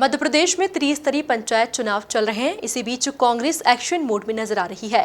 मध्य प्रदेश में त्रिस्तरीय पंचायत चुनाव चल रहे हैं। इसी बीच कांग्रेस एक्शन मोड में नजर आ रही है।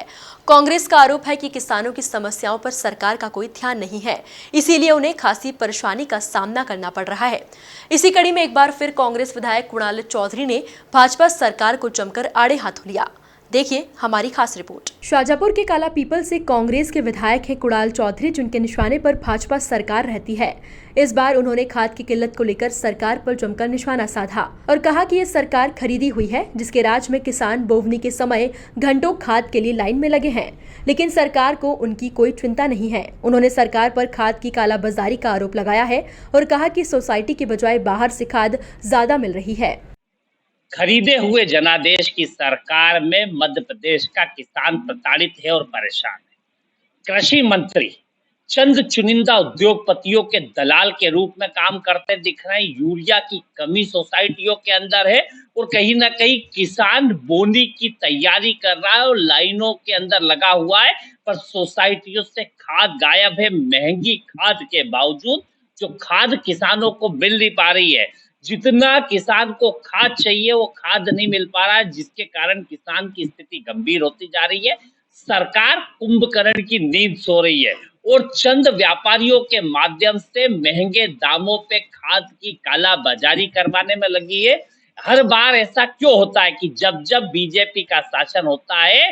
कांग्रेस का आरोप है कि किसानों की समस्याओं पर सरकार का कोई ध्यान नहीं है, इसीलिए उन्हें खासी परेशानी का सामना करना पड़ रहा है। इसी कड़ी में एक बार फिर कांग्रेस विधायक कुणाल चौधरी ने भाजपा सरकार को जमकर आड़े हाथों लिया। देखिए हमारी खास रिपोर्ट। शाजापुर के काला पीपल से कांग्रेस के विधायक हैं कुणाल चौधरी, जिनके निशाने पर भाजपा सरकार रहती है। इस बार उन्होंने खाद की किल्लत को लेकर सरकार पर जमकर निशाना साधा और कहा कि ये सरकार खरीदी हुई है, जिसके राज में किसान बोवनी के समय घंटों खाद के लिए लाइन में लगे हैं, लेकिन सरकार को उनकी कोई चिंता नहीं है। उन्होंने सरकार पर खाद की कालाबाजारी का आरोप लगाया है और कहा कि सोसाइटी के बजाय बाहर से खाद ज्यादा मिल रही है। खरीदे हुए जनादेश की सरकार में मध्य प्रदेश का किसान प्रताड़ित है और परेशान है। कृषि मंत्री चंद चुनिंदा उद्योगपतियों के दलाल के रूप में काम करते दिख रहे हैं। यूरिया की कमी सोसाइटियों के अंदर है और कहीं ना कहीं किसान बोनी की तैयारी कर रहा है और लाइनों के अंदर लगा हुआ है, पर सोसाइटियों से खाद गायब है। महंगी खाद के बावजूद जो खाद किसानों को मिल नहीं पा रही है, जितना किसान को खाद चाहिए वो खाद नहीं मिल पा रहा है, जिसके कारण किसान की स्थिति गंभीर होती जा रही है। सरकार कुंभकर्ण की नींद सो रही है और चंद व्यापारियों के माध्यम से महंगे दामों पे खाद की कालाबाजारी करवाने में लगी है। हर बार ऐसा क्यों होता है कि जब जब बीजेपी का शासन होता है,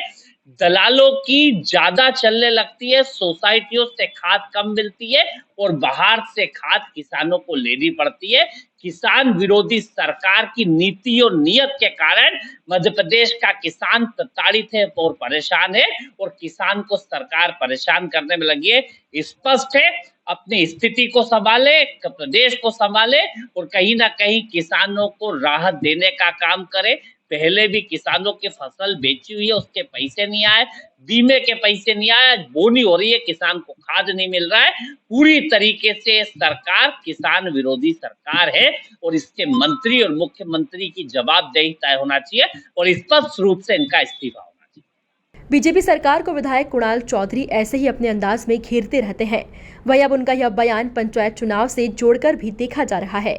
दलालों की ज्यादा चलने लगती है, सोसाइटियों से खाद कम मिलती है और बाहर से खाद किसानों को लेनी पड़ती है। किसान विरोधी सरकार की नीति और नियत के कारण मध्य प्रदेश का किसान प्रताड़ित है और परेशान है और किसान को सरकार परेशान करने में लगी है। स्पष्ट है, अपनी स्थिति को संभाले, प्रदेश को संभाले और कहीं ना कहीं किसानों को राहत देने का काम करे। पहले भी किसानों की फसल बेची हुई है, उसके पैसे नहीं आए, बीमे के पैसे नहीं आए, बोनी हो रही है, किसान को खाद नहीं मिल रहा है। पूरी तरीके से सरकार किसान विरोधी सरकार है और इसके मंत्री और मुख्यमंत्री की जवाबदेही तय होना चाहिए और स्पष्ट रूप से इनका इस्तीफा होना चाहिए। बीजेपी सरकार को विधायक कुणाल चौधरी ऐसे ही अपने अंदाज में घेरते रहते हैं। वही अब उनका यह बयान पंचायत चुनाव से जोड़कर भी देखा जा रहा है।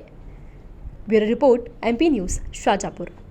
Bureau report, MP news, Shajapur.